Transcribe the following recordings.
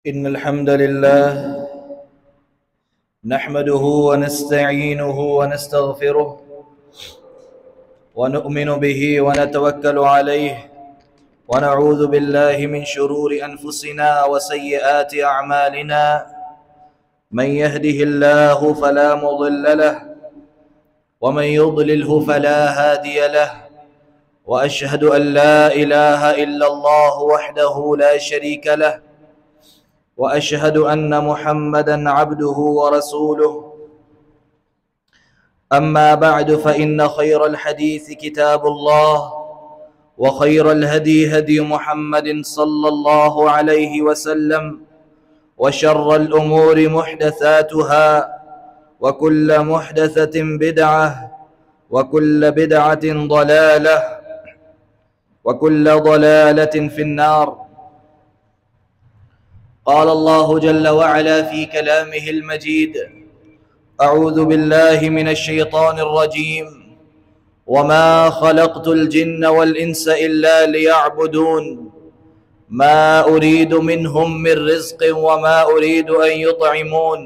إن الحمد لله نحمده ونستعينه ونستغفره ونؤمن به ونتوكل عليه ونعوذ بالله من شرور أنفسنا وسيئات أعمالنا من يهده الله فلا مضل له ومن يضلله فلا هادي له وأشهد أن لا إله إلا الله وحده لا شريك له وأشهد أن محمدًا عبده ورسوله أما بعد فإن خير الحديث كتاب الله وخير الهدي هدي محمد صلى الله عليه وسلم وشر الأمور محدثاتها وكل محدثة بدعة وكل بدعة ضلالة وكل ضلالة في النار. قال الله جل وعلا في كلامه المجيد: أعوذ بالله من الشيطان الرجيم وما خلقت الجن والإنس إلا ليعبدون ما أريد منهم من رزق وما أريد أن يطعمون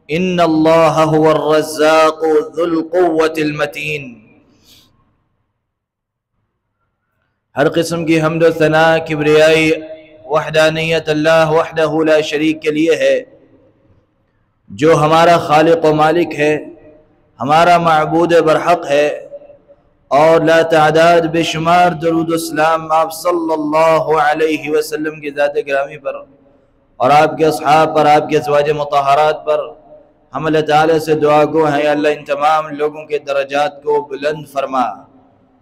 إن الله هو الرزاق ذو القوة المتين. ہر قسم کی حمد و ثناء کبریائی وحدانیت اللہ وحدہ لا شریک کے لیے ہے، جو ہمارا خالق و مالک ہے، ہمارا معبود برحق ہے، اور لا تعداد بے شمار درود و سلام آپ صلی اللہ علیہ وسلم کی ذات گرامی پر اور آپ کے اصحاب پر، آپ کے ازواج مطہرات پر. ہم اللہ تعالیٰ سے دعا گو ہیں، اللہ ان تمام لوگوں کے درجات کو بلند فرما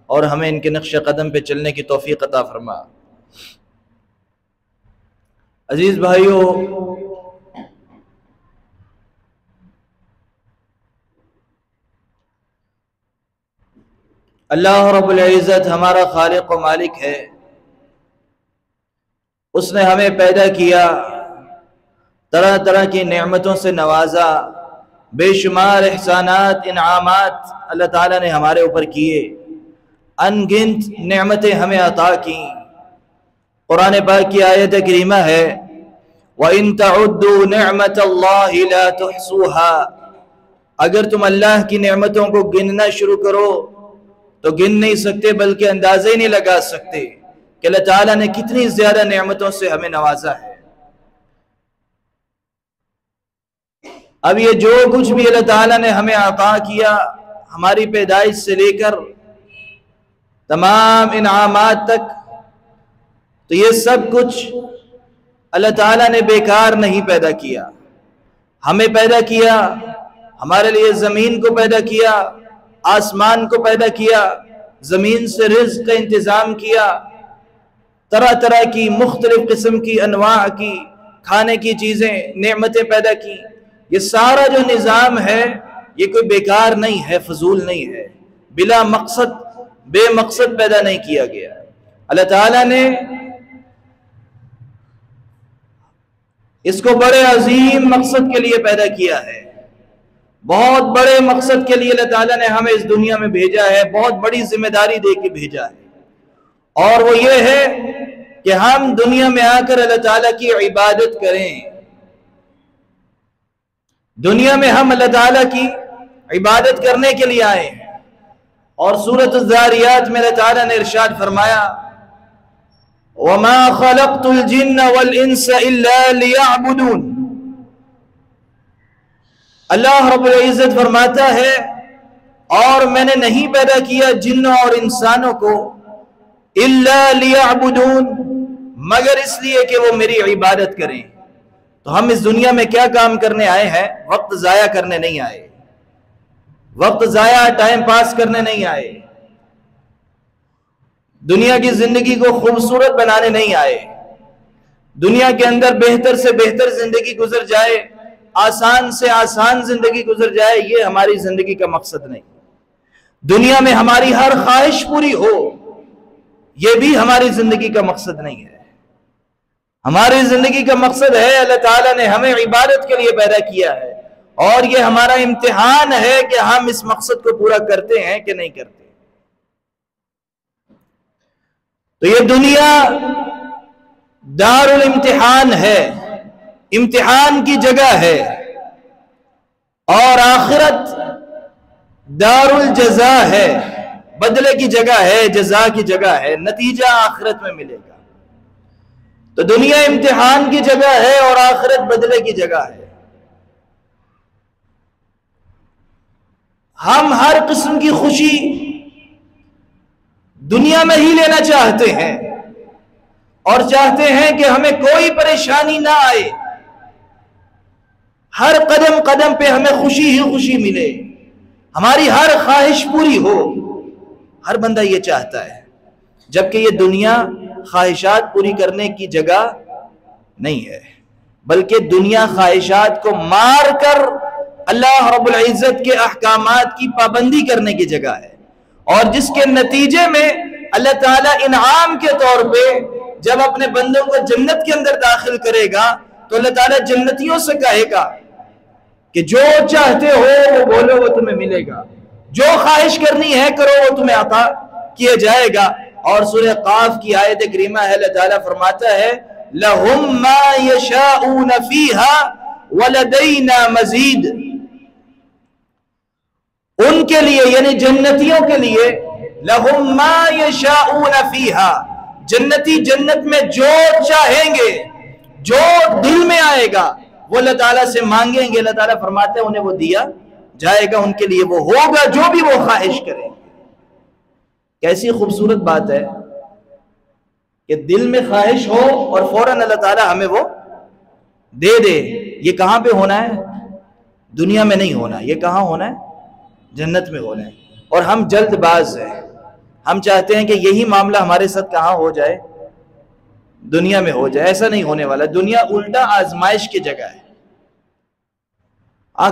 اور ہمیں ان کے نقش قدم پہ چلنے کی توفیق عطا فرما. عزیز بھائیو، اللہ رب العزت ہمارا خالق و مالک ہے. اس نے ہمیں پیدا کیا، طرح طرح کی نعمتوں سے نوازا، بے شمار احسانات انعامات اللہ تعالیٰ نے ہمارے اوپر کیے، ان گنت نعمتیں ہمیں عطا کی. قرآن پاک کی آیت کریمہ ہے: وَإِن تَعُدُّوا نِعْمَةَ اللَّهِ لَا تُحْصُوهَا. اگر تم اللہ کی نعمتوں کو گننا شروع کرو تو گن نہیں سکتے، بلکہ اندازے ہی نہیں لگا سکتے کہ اللہ تعالیٰ نے کتنی زیادہ نعمتوں سے ہمیں نوازا ہے. اب یہ جو کچھ بھی اللہ تعالیٰ نے ہمیں عطا کیا، ہماری پیدائش سے لے کر تمام انعامات تک، تو یہ سب کچھ اللہ تعالیٰ نے بیکار نہیں پیدا کیا. ہمیں پیدا کیا، ہمارے لیے زمین کو پیدا کیا، آسمان کو پیدا کیا، زمین سے رزق کا انتظام کیا، طرح طرح کی مختلف قسم کی انواع کی کھانے کی چیزیں نعمتیں پیدا کی. یہ سارا جو نظام ہے یہ کوئی بیکار نہیں ہے، فضول نہیں ہے، بلا مقصد بے مقصد پیدا نہیں کیا گیا. اللہ تعالیٰ نے اس کو بڑے عظیم مقصد کے لیے پیدا کیا ہے. بہت بڑے مقصد کے لیے اللہ تعالیٰ نے ہمیں اس دنیا میں بھیجا ہے، بہت بڑی ذمہ داری دے کے بھیجا ہے، اور وہ یہ ہے کہ ہم دنیا میں آ کر اللہ تعالیٰ کی عبادت کریں. دنیا میں ہم اللہ تعالیٰ کی عبادت کرنے کے لیے آئے ہیں. اور سورۃ الذاریات میں اللہ تعالیٰ نے ارشاد فرمایا: وَمَا خَلَقْتُ الْجِنَّ وَالْإِنسَ إِلَّا لِيَعْبُدُونَ. اللہ رب العزت فرماتا ہے، اور میں نے نہیں پیدا کیا جنوں اور انسانوں کو إِلَّا لِيَعْبُدُونَ، مگر اس لیے کہ وہ میری عبادت کریں. تو ہم اس دنیا میں کیا کام کرنے آئے ہیں؟ وقت ضائع کرنے نہیں آئے، وقت ضائع ٹائم پاس کرنے نہیں آئے، دنیا کی زندگی کو خوبصورت بنانے نہیں آئے، دنیا کے اندر بہتر سے بہتر زندگی گزر جائے، آسان سے آسان زندگی گزر جائے، یہ ہماری زندگی کا مقصد نہیں. دنیا میں ہماری ہر خواہش پوری ہو، یہ بھی ہماری زندگی کا مقصد نہیں ہے. ہماری زندگی کا مقصد ہے، اللہ تعالیٰ نے ہمیں عبادت کے لیے پیدا کیا ہے، اور یہ ہمارا امتحان ہے کہ ہم اس مقصد کو پورا کرتے ہیں کہ نہیں کرتے. تو یہ دنیا دار الامتحان ہے. امتحان کی جگہ ہے اور آخرت دار الجزا ہے، بدلے کی جگہ ہے، جزا کی جگہ ہے، نتیجہ آخرت میں ملے گا۔ تو دنیا امتحان کی جگہ ہے اور آخرت بدلے کی جگہ ہے۔ ہم ہر قسم کی خوشی دنیا میں ہی لینا چاہتے ہیں اور چاہتے ہیں کہ ہمیں کوئی پریشانی نہ آئے، ہر قدم قدم پہ ہمیں خوشی ہی خوشی ملے، ہماری ہر خواہش پوری ہو۔ ہر بندہ یہ چاہتا ہے، جبکہ یہ دنیا خواہشات پوری کرنے کی جگہ نہیں ہے، بلکہ دنیا خواہشات کو مار کر اللہ رب العزت کے احکامات کی پابندی کرنے کی جگہ ہے، اور جس کے نتیجے میں اللہ تعالیٰ انعام کے طور پہ جب اپنے بندوں کو جنت کے اندر داخل کرے گا تو اللہ تعالیٰ جنتیوں سے کہے گا کہ جو چاہتے ہو وہ بولو وہ تمہیں ملے گا، جو خواہش کرنی ہے کرو وہ تمہیں عطا کیا جائے گا۔ اور سورہ قاف کی آیت کریمہ ہے، اللہ تعالیٰ فرماتا ہے لَهُمْ مَا يَشَاءُونَ فِيهَا وَلَدَيْنَا مَزِيدٌ، ان کے لیے یعنی جنتیوں کے لیے لَهُمْ مَا يَشَاءُونَ فِيهَا، جنتی جنت میں جو چاہیں گے، جو دل میں آئے گا وہ اللہ تعالیٰ سے مانگیں گے، اللہ تعالیٰ فرماتے ہیں انہیں وہ دیا جائے گا، ان کے لیے وہ ہوگا جو بھی وہ خواہش کریں گے۔ کیسی خوبصورت بات ہے کہ دل میں خواہش ہو اور فوراً اللہ تعالیٰ ہمیں وہ دے دے۔ یہ کہاں پہ ہونا ہے؟ دنیا میں نہیں ہونا، یہ کہاں ہونا ہے؟ جنت میں ہونا ہے۔ اور ہم جلد باز ہیں، ہم چاہتے ہیں کہ یہی معاملہ ہمارے ساتھ کہاں ہو جائے؟ دنیا میں ہو جائے۔ ایسا نہیں ہونے والا، دنیا الٹا آزمائش کی جگہ ہے۔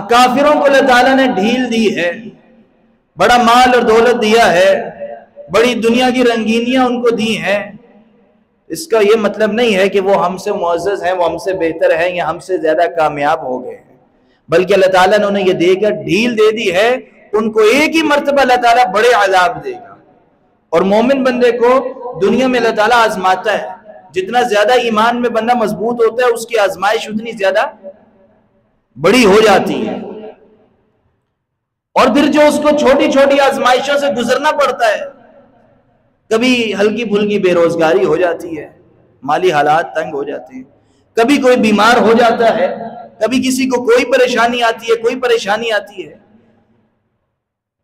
کافروں کو اللہ تعالیٰ نے ڈھیل دی ہے، بڑا مال اور دولت دیا ہے، بڑی دنیا کی رنگینیاں ان کو دی ہیں۔ اس کا یہ مطلب نہیں ہے کہ وہ ہم سے معزز ہیں، وہ ہم سے بہتر ہیں یا ہم سے زیادہ کامیاب ہو گئے ہیں، بلکہ اللہ تعالیٰ نے انہیں یہ دے کر ڈھیل دے دی ہے، ان کو ایک ہی مرتبہ اللہ تعالیٰ بڑے عذاب دے گا۔ اور مومن بندے کو دنیا میں اللہ تعالیٰ آزماتا ہے، جتنا زیادہ ایمان میں بندہ مضبوط ہوتا ہے اس کی آزمائش اتنی زیادہ بڑی ہو جاتی ہے، اور پھر جو اس کو چھوٹی چھوٹی آزمائشوں سے گزرنا پڑتا ہے، کبھی ہلکی پھلکی بے روزگاری ہو جاتی ہے، مالی حالات تنگ ہو جاتے ہیں، کبھی کوئی بیمار ہو جاتا ہے، کبھی کسی کو کوئی پریشانی آتی ہے، کوئی پریشانی آتی ہے۔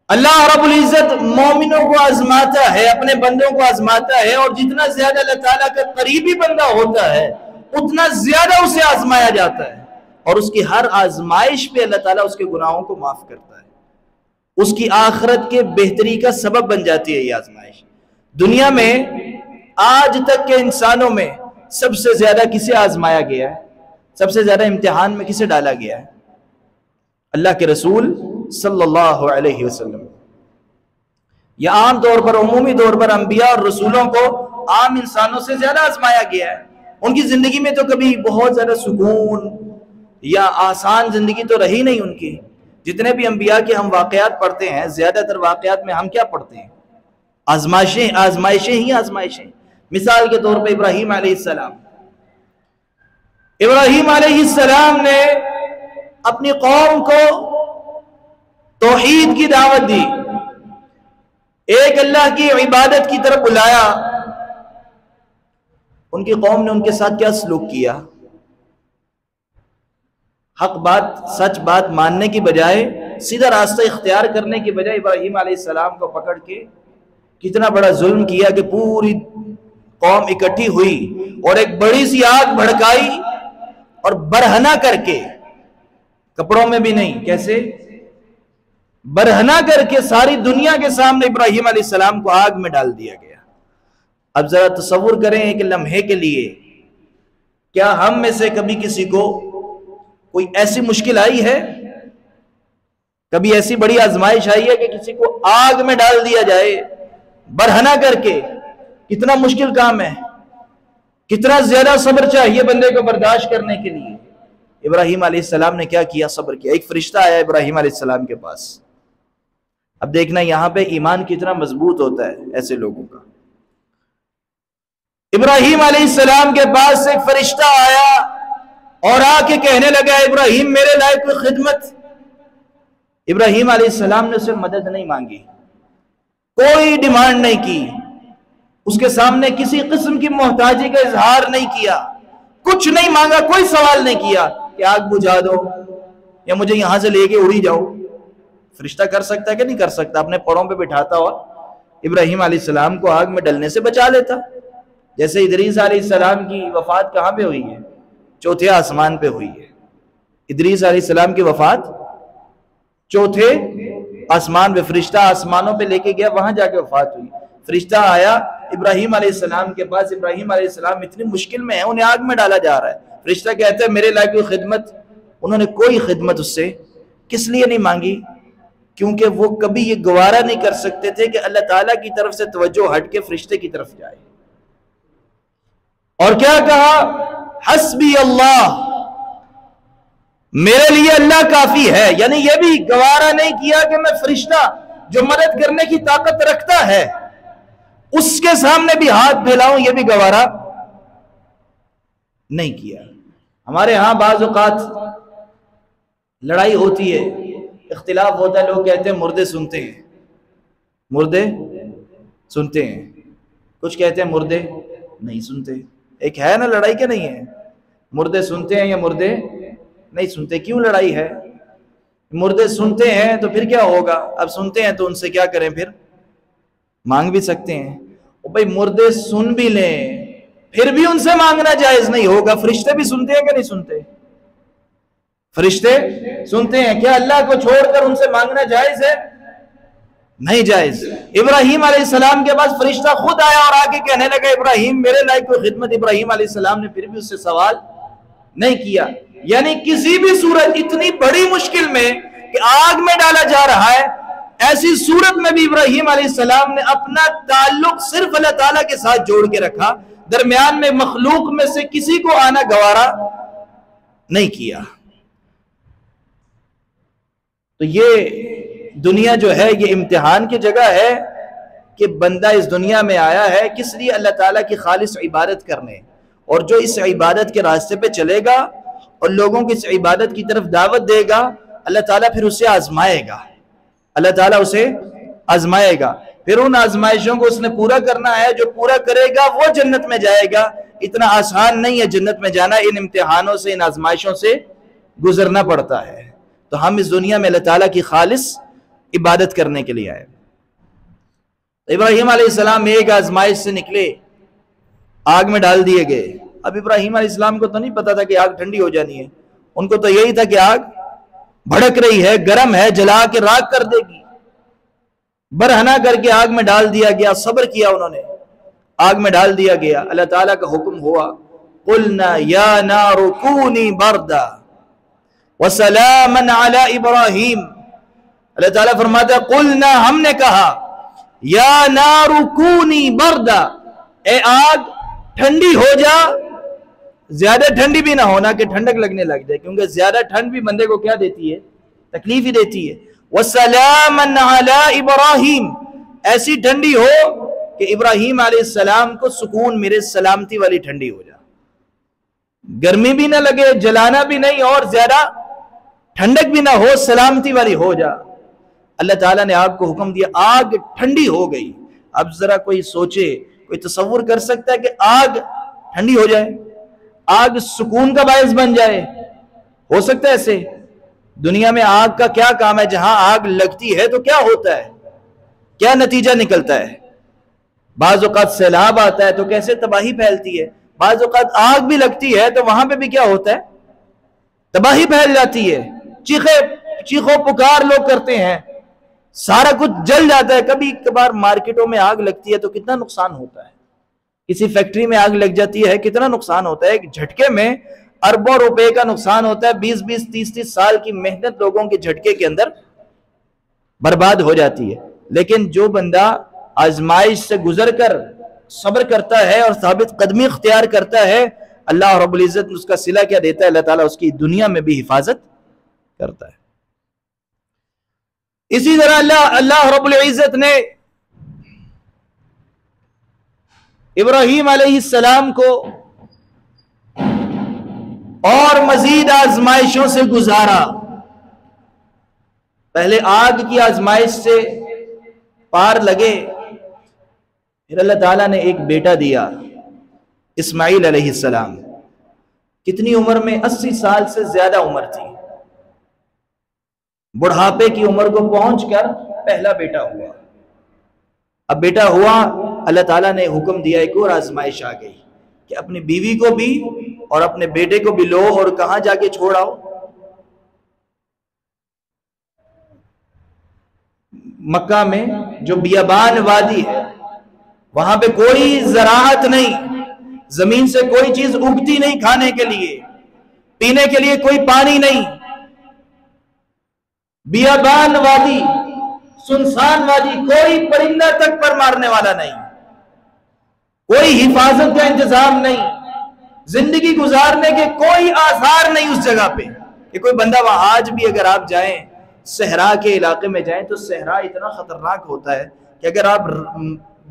اللہ رب العزت مومنوں کو آزماتا ہے، اپنے بندوں کو آزماتا ہے، اور جتنا زیادہ اللہ تعالیٰ کا قریبی بندہ ہوتا ہے اتنا زیادہ اسے آزمایا جاتا ہے، اور اس کی ہر آزمائش پہ اللہ تعالیٰ اس کے گناہوں کو معاف کرتا ہے، اس کی آخرت کے بہتری کا سبب بن جاتی ہے یہ آزمائش۔ دنیا میں آج تک کے انسانوں میں سب سے زیادہ کسے آزمایا گیا ہے؟ سب سے زیادہ امتحان میں کسے ڈالا گیا ہے؟ اللہ کے رسول صلی اللہ علیہ وسلم۔ یا عام طور پر، عمومی طور پر انبیاء اور رسولوں کو عام انسانوں سے زیادہ آزمایا گیا ہے۔ ان کی زندگی میں تو کبھی بہت زیادہ سکون یا آسان زندگی تو رہی نہیں ان کی۔ جتنے بھی انبیاء کے ہم واقعات پڑھتے ہیں، زیادہ تر واقعات میں ہم کیا پڑھتے ہیں؟ آزمائشیں آزمائشیں ہی آزمائشیں۔ مثال کے طور پہ ابراہیم علیہ السلام، ابراہیم علیہ السلام نے اپنی قوم کو توحید کی دعوت دی، ایک اللہ کی عبادت کی طرف بلایا۔ ان کی قوم نے ان کے ساتھ کیا سلوک کیا؟ حق بات، سچ بات ماننے کی بجائے، سیدھا راستہ اختیار کرنے کی بجائے ابراہیم علیہ السلام کو پکڑ کے کتنا بڑا ظلم کیا کہ پوری قوم اکٹھی ہوئی اور ایک بڑی سی آگ بھڑکائی اور برہنہ کر کے، کپڑوں میں بھی نہیں، کیسے برہنہ کر کے ساری دنیا کے سامنے ابراہیم علیہ السلام کو آگ میں ڈال دیا گیا۔ اب ذرا تصور کریں ایک لمحے کے لیے، کیا ہم میں سے کبھی کسی کو کوئی ایسی مشکل آئی ہے؟ کبھی ایسی بڑی آزمائش آئی ہے کہ کسی کو آگ میں ڈال دیا جائے برہنہ کر کے؟ کتنا مشکل کام ہے، کتنا زیادہ صبر چاہیے بندے کو برداشت کرنے کے لیے۔ ابراہیم علیہ السلام نے کیا کیا؟ صبر کیا۔ ایک فرشتہ آیا ابراہیم علیہ السلام کے پاس۔ اب دیکھنا یہاں پہ ایمان کتنا مضبوط ہوتا ہے ایسے لوگوں کا۔ ابراہیم علیہ السلام کے پاس ایک فرشتہ آیا اور آ کے کہنے لگا ابراہیم میرے لائق کوئی خدمت. ابراہیم علیہ السلام نے اسے مدد نہیں مانگی، کوئی ڈیمانڈ نہیں کی، اس کے سامنے کسی قسم کی محتاجی کا اظہار نہیں کیا، کچھ نہیں مانگا، کوئی سوال نہیں کیا کہ آگ بجھا دو یا مجھے یہاں سے لے کے اڑی جاؤ. فرشتہ کر سکتا ہے کہ نہیں کر سکتا؟ اپنے پڑوں پہ بٹھاتا ہوا ابراہیم علیہ السلام کو آگ میں ڈلنے سے بچا لیتا. جیسے ادریس علیہ السلام کی وفات کہاں پہ ہوئی ہے؟ چوتھے آسمان پہ ہوئی ہے. ادریس علیہ السلام کی وفات چوتھے آسمان پہ، فرشتہ آسمانوں پہ لے کے گیا، وہاں جا کے وفات ہوئی. فرشتہ آیا ابراہیم علیہ السلام کے پاس، ابراہیم علیہ السلام اتنی مشکل میں ہیں، انہیں آگ میں ڈالا جا رہا ہے. فرشتہ کہتا ہے میرے لائق کوئی خدمت. انہوں نے کوئی خدمت اس سے کس لیے نہیں مانگی؟ کیونکہ وہ کبھی یہ گوارا نہیں کر سکتے تھے کہ اللہ تعالیٰ کی طرف سے توجہ ہٹ کے فرشتے کی طرف جائے. اور کیا کہا؟ حسبی اللہ، میرے لیے اللہ کافی ہے. یعنی یہ بھی گوارا نہیں کیا کہ میں فرشتہ جو مدد کرنے کی طاقت رکھتا ہے اس کے سامنے بھی ہاتھ پھیلاؤں، یہ بھی گوارا نہیں کیا. ہمارے ہاں بعض اوقات لڑائی ہوتی ہے، اختلاف ہوتا ہے، لوگ کہتے ہیں مردے سنتے ہیں، مردے سنتے ہیں، کچھ کہتے ہیں مردے نہیں سنتے. ایک ہے نا لڑائی کہ نہیں ہے؟ مردے سنتے ہیں یا مردے نہیں سنتے؟ کیوں لڑائی ہے؟ مردے سنتے ہیں تو پھر کیا ہوگا؟ اب سنتے ہیں تو ان سے کیا کریں؟ پھر مانگ بھی سکتے ہیں. بھائی مردے سن بھی لیں پھر بھی ان سے مانگنا جائز نہیں ہوگا. فرشتے بھی سنتے ہیں کہ نہیں سنتے؟ فرشتے سنتے ہیں. کیا اللہ کو چھوڑ کر ان سے مانگنا جائز ہے؟ نہیں جائز. ابراہیم علیہ السلام کے پاس فرشتہ خود آیا اور آگے کہنے لگا ابراہیم میرے لائق کوئی خدمت. ابراہیم علیہ السلام نے پھر بھی اس سے سوال نہیں کیا. یعنی کسی بھی صورت، اتنی بڑی مشکل میں کہ آگ میں ڈالا جا رہا ہے، ایسی صورت میں بھی ابراہیم علیہ السلام نے اپنا تعلق صرف اللہ تعالیٰ کے ساتھ جوڑ کے رکھا، درمیان میں مخلوق میں سے کسی کو آنا گوارا نہیں کیا. تو یہ دنیا جو ہے یہ امتحان کی جگہ ہے کہ بندہ اس دنیا میں آیا ہے کس لیے؟ اللہ تعالیٰ کی خالص عبادت کرنے. اور جو اس عبادت کے راستے پہ چلے گا اور لوگوں کی اس عبادت کی طرف دعوت دے گا، اللہ تعالیٰ پھر اسے آزمائے گا. اللہ تعالیٰ اسے آزمائے گا. پھر ان آزمائشوں کو اس نے پورا کرنا ہے، جو پورا کرے گا وہ جنت میں جائے گا. اتنا آسان نہیں ہے جنت میں جانا، ان امتحانوں سے، ان آزمائشوں سے گزرنا پڑتا ہے. تو ہم اس دنیا میں اللہ تعالیٰ کی خالص عبادت کرنے کے لیے آئے. ابراہیم علیہ السلام ایک آزمائش سے نکلے، آگ میں ڈال دیے گئے. اب ابراہیم علیہ السلام کو تو نہیں پتا تھا کہ آگ ٹھنڈی ہو جانی ہے. ان کو تو یہی تھا کہ آگ بھڑک رہی ہے، گرم ہے، جلا کے راکھ کر دے گی. برہنہ کر کے آگ میں ڈال دیا گیا. صبر کیا انہوں نے، آگ میں ڈال دیا گیا. اللہ تعالیٰ کا حکم ہوا قُلْنَا يَا نَارُ كُونِي بَرْدًا وَسَلَامًا عَلَىٰ إِبْرَاهِيمَ. اللہ تعالیٰ فرماتا ہے قُلْنَا، ہم نے کہا، یا نار کونی بردا، اے آگ ٹھنڈی ہو جا. زیادہ ٹھنڈی بھی نہ ہونا کہ ٹھنڈک لگنے لگ جائے، کیونکہ زیادہ ٹھنڈ بھی بندے کو کیا دیتی ہے؟ تکلیف ہی دیتی ہے. وَسَلَامًا عَلَىٰ إِبْرَاهِيمَ، ایسی ٹھنڈی ہو کہ ابراہیم علیہ السلام کو سکون میرے، سلامتی والی ٹھنڈی ہو جا، گرمی بھی نہ لگے، جلانا بھی نہیں، اور زیادہ ٹھنڈک بھی نہ ہو، سلامتی والی ہو جا. اللہ تعالیٰ نے آگ کو حکم دیا، آگ ٹھنڈی ہو گئی. اب ذرا کوئی سوچے، کوئی تصور کر سکتا ہے کہ آگ ٹھنڈی ہو جائے، آگ سکون کا باعث بن جائے؟ ہو سکتا ہے ایسے؟ دنیا میں آگ کا کیا کام ہے؟ جہاں آگ لگتی ہے تو کیا ہوتا ہے؟ کیا نتیجہ نکلتا ہے؟ بعض اوقات سیلاب آتا ہے تو کیسے تباہی پھیلتی ہے. بعض اوقات آگ بھی لگتی ہے تو وہاں پہ بھی کیا ہوتا ہے؟ تباہی پھیل جاتی ہے. چیخو پکار لوگ کرتے ہیں، سارا کچھ جل جاتا ہے. کبھی کبھار مارکیٹوں میں آگ لگتی ہے تو کتنا نقصان ہوتا ہے. کسی فیکٹری میں آگ لگ جاتی ہے، کتنا نقصان ہوتا ہے. ایک جھٹکے میں اربوں روپے کا نقصان ہوتا ہے. 20-20 30-30 سال کی محنت لوگوں کے جھٹکے کے اندر برباد ہو جاتی ہے. لیکن جو بندہ آزمائش سے گزر کر صبر کرتا ہے اور ثابت قدمی اختیار کرتا ہے، اللہ رب العزت اس کا صلہ کیا دیتا ہے؟ اللہ تعالیٰ اس کی دنیا میں بھی حفاظت کرتا ہے. اسی طرح اللہ رب العزت نے ابراہیم علیہ السلام کو اور مزید آزمائشوں سے گزارا. پہلے آگ کی آزمائش سے پار لگے، پھر اللہ تعالیٰ نے ایک بیٹا دیا، اسماعیل علیہ السلام. کتنی عمر میں؟ 80 سال سے زیادہ عمر تھی. بڑھاپے کی عمر کو پہنچ کر پہلا بیٹا ہوا. اب بیٹا ہوا، اللہ تعالیٰ نے حکم دیا، ایک اور آزمائش آ گئی کہ اپنی بیوی کو بھی اور اپنے بیٹے کو بھی لو اور کہاں جا کے چھوڑاؤ؟ مکہ میں جو بیابان وادی ہے، وہاں پہ کوئی زراعت نہیں، زمین سے کوئی چیز اگتی نہیں، کھانے کے لیے پینے کے لیے کوئی پانی نہیں، بیابان وادی، سنسان وادی، کوئی پرندہ تک پر مارنے والا نہیں، کوئی حفاظت کا انتظام نہیں، زندگی گزارنے کے کوئی آثار نہیں اس جگہ پہ کہ کوئی بندہ وہاں. آج بھی اگر آپ جائیں صحرا کے علاقے میں جائیں تو صحرا اتنا خطرناک ہوتا ہے کہ اگر آپ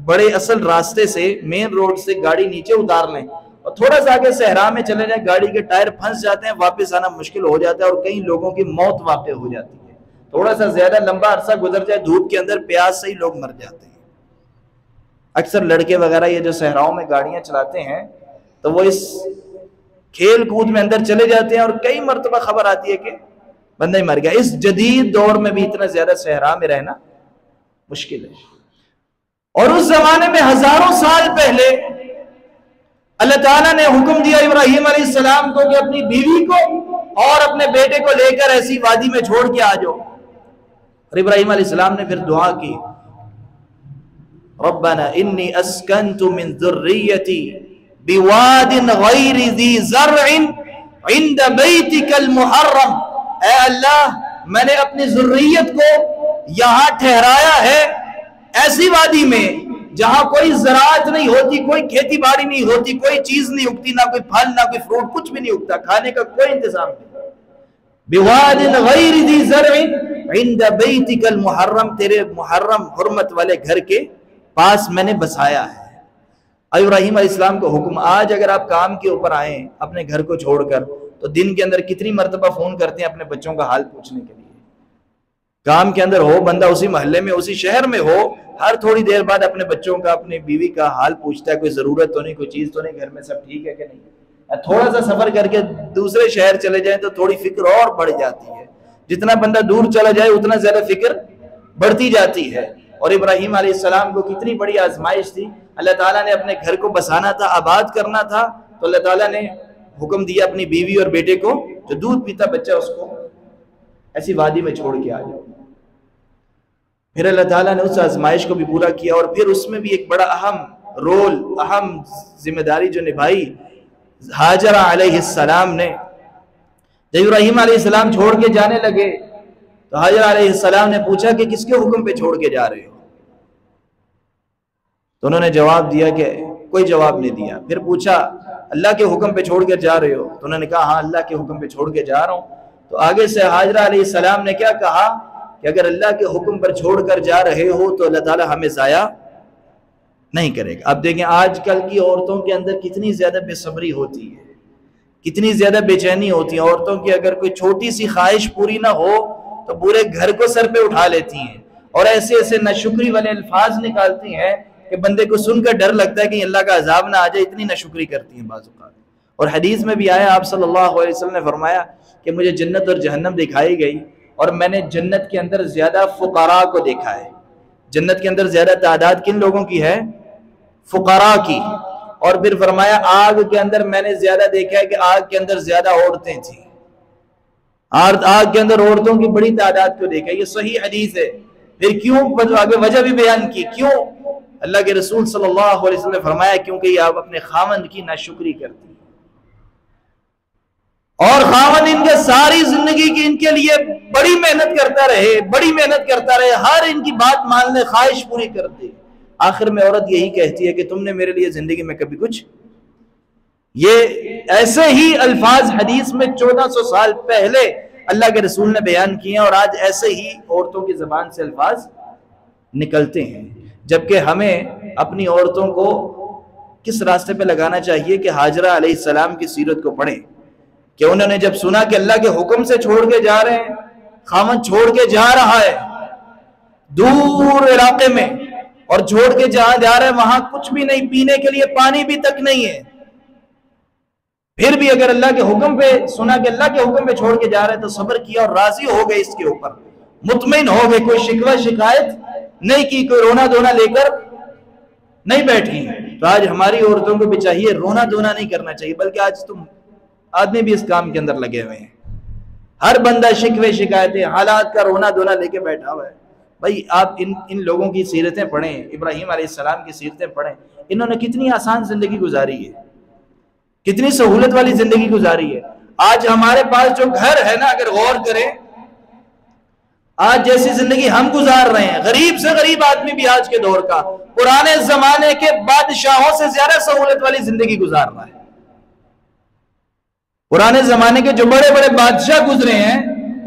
بڑے اصل راستے سے، مین روڈ سے گاڑی نیچے اتار لیں اور تھوڑا سا آگے صحرا میں چلے جائیں، گاڑی کے ٹائر پھنس جاتے ہیں، واپس آنا مشکل ہو جاتا ہے اور کئی لوگوں کی موت واقع ہو جاتی ہے. تھوڑا سا زیادہ لمبا عرصہ گزر جائے دھوپ کے اندر، پیاس سے ہی لوگ مر جاتے ہیں. اکثر لڑکے وغیرہ یہ جو صحراؤں میں گاڑیاں چلاتے ہیں تو وہ اس کھیل کود میں اندر چلے جاتے ہیں اور کئی مرتبہ خبر آتی ہے کہ بندہ ہی مر گیا. اس جدید دور میں بھی اتنا زیادہ صحرا میں رہنا مشکل ہے. اور اس زمانے میں ہزاروں سال پہلے اللہ تعالیٰ نے حکم دیا ابراہیم علیہ السلام کو کہ اپنی بیوی کو اور اپنے بیٹے کو لے کر ایسی وادی میں چھوڑ کے آ جاؤ. اور ابراہیم علیہ السلام نے پھر دعا کی، ربنا انی اسکنت من ذریتی بواد غیر ذی زرع عند بیتک المحرم. اے اللہ، میں نے اپنی ذریت کو یہاں ٹھہرایا ہے ایسی وادی میں جہاں کوئی زراعت نہیں ہوتی، کوئی کھیتی باڑی نہیں ہوتی، کوئی چیز نہیں اگتی، نہ کوئی پھل نہ کوئی فروٹ، کچھ بھی نہیں اگتا، کھانے کا کوئی انتظام نہیں. بواد غیر ذی زرع عند بیتک المحرم، تیرے محرم حرمت والے گھر کے پاس میں نے بسایا ہے. ابراہیم علیہ السلام کو حکم. آج اگر آپ کام کے اوپر آئیں اپنے گھر کو چھوڑ کر تو دن کے اندر کتنی مرتبہ فون کرتے ہیں اپنے بچوں کا حال پوچھنے کے لیے. کام کے اندر ہو بندہ، اسی محلے میں اسی شہر میں ہو، ہر تھوڑی دیر بعد اپنے بچوں کا، اپنی بیوی کا حال پوچھتا ہے، کوئی ضرورت تو نہیں، کوئی چیز تو نہیں، گھر میں سب ٹھیک ہے کہ نہیں. تھوڑا سا سفر کر کے دوسرے شہر چلے جائیں تو تھوڑی فکر اور بڑھ جاتی ہے. جتنا بندہ دور چلا جائے اتنا زیادہ فکر بڑھتی جاتی ہے. اور ابراہیم علیہ السلام کو کتنی بڑی آزمائش تھی. اللہ تعالیٰ نے اپنے گھر کو بسانا تھا، آباد کرنا تھا، تو اللہ تعالیٰ نے حکم دیا اپنی بیوی اور بیٹے کو، جو دودھ پیتا بچہ اس کو ایسی وادی میں چھوڑ کے آ جاؤ. پھر اللہ تعالیٰ نے اس آزمائش کو بھی پورا کیا اور پھر اس میں بھی ایک بڑا اہم رول، اہم ذمہ داری جو نبھائی ہاجرہ علیہ السلام نے. جب ابراہیم علیہ السلام چھوڑ کے جانے لگے تو ہاجرہ علیہ السلام نے پوچھا کہ کس کے حکم پہ چھوڑ کے جا رہے ہو؟ تو انہوں نے جواب دیا کہ کوئی جواب نہیں دیا. پھر پوچھا اللہ کے حکم پہ چھوڑ کے جا رہے ہو؟ تو انہوں نے کہا ہاں اللہ کے حکم پہ چھوڑ کے جا رہا ہوں. تو آگے سے ہاجرہ علیہ السلام نے کیا کہا کہ اگر اللہ کے حکم پر چھوڑ کر جا رہے ہو تو اللہ تعالیٰ ہمیں ضائع نہیں کرے گا. اب دیکھیں آج کل کی عورتوں کے اندر کتنی زیادہ بے صبری ہوتی ہے، کتنی زیادہ بے چینی ہوتی ہے. عورتوں کی اگر کوئی چھوٹی سی خواہش پوری نہ ہو تو پورے گھر کو سر پہ اٹھا لیتی ہیں اور ایسے ایسے ناشکری والے الفاظ نکالتی ہیں کہ بندے کو سن کر ڈر لگتا ہے کہ اللہ کا عذاب نہ آ جائے، اتنی ناشکری کرتی ہیں بعض اوقات. اور حدیث میں بھی آیا، آپ صلی اللہ علیہ وسلم نے فرمایا کہ مجھے جنت اور جہنم دکھائی گئی اور میں نے جنت کے اندر زیادہ فقراء کو دیکھا ہے. جنت کے اندر زیادہ تعداد کن لوگوں کی ہے؟ فقراء کی. اور پھر فرمایا آگ کے اندر میں نے زیادہ دیکھا ہے کہ آگ کے اندر زیادہ عورتیں تھیں. آگ کے اندر عورتوں کی بڑی تعداد کو دیکھا. یہ صحیح حدیث ہے. پھر کیوں؟ آگے وجہ بھی بیان کی کیوں. اللہ کے رسول صلی اللہ علیہ وسلم نے فرمایا کیونکہ یہ آپ اپنے خاوند کی ناشکری کرتی ہیں اور خاوند ان کے ساری زندگی کی ان کے لیے بڑی محنت کرتا رہے، بڑی محنت کرتا رہے، ہر ان کی بات مان لے، خواہش پوری کر دے. آخر میں عورت یہی کہتی ہے کہ تم نے میرے لیے زندگی میں کبھی کچھ. یہ ایسے ہی الفاظ حدیث میں 1400 سال پہلے اللہ کے رسول نے بیان کیے ہیں اور آج ایسے ہی عورتوں کی زبان سے الفاظ نکلتے ہیں. جبکہ ہمیں اپنی عورتوں کو کس راستے پہ لگانا چاہیے کہ ہاجرہ علیہ السلام کی سیرت کو پڑھیں. کہ انہوں نے جب سنا کہ اللہ کے حکم سے چھوڑ کے جا رہے ہیں، خاوند چھوڑ کے جا رہا ہے دور علاقے میں، اور چھوڑ کے جہاں جا رہے ہیں وہاں کچھ بھی نہیں، پینے کے لیے پانی بھی تک نہیں ہے، پھر بھی اگر اللہ کے حکم پہ سنا کہ اللہ کے حکم پہ چھوڑ کے جا رہے ہیں تو صبر کیا اور راضی ہو گئے، اس کے اوپر مطمئن ہو گئے، کوئی شکوہ شکایت نہیں کی، کوئی رونا دھونا لے کر نہیں بیٹھی۔ تو آج ہماری عورتوں کو بھی چاہیے رونا دھونا نہیں کرنا چاہیے، بلکہ آج تم آدمی بھی اس کام کے اندر لگے ہوئے ہیں، ہر بندہ شکوے شکایتیں حالات کا رونا دھونا لے کے بیٹھا ہوا ہے۔ بھائی آپ ان لوگوں کی سیرتیں پڑھیں، ابراہیم علیہ السلام کی سیرتیں پڑھیں، انہوں نے کتنی آسان زندگی گزاری ہے، کتنی سہولت والی زندگی گزاری ہے۔ آج ہمارے پاس جو گھر ہے نا، اگر غور کریں آج جیسی زندگی ہم گزار رہے ہیں، غریب سے غریب آدمی بھی آج کے دور کا پرانے زمانے کے بادشاہوں سے زیادہ سہولت والی زندگی گزار رہا ہے۔ پرانے زمانے کے جو بڑے بڑے بادشاہ گزرے ہیں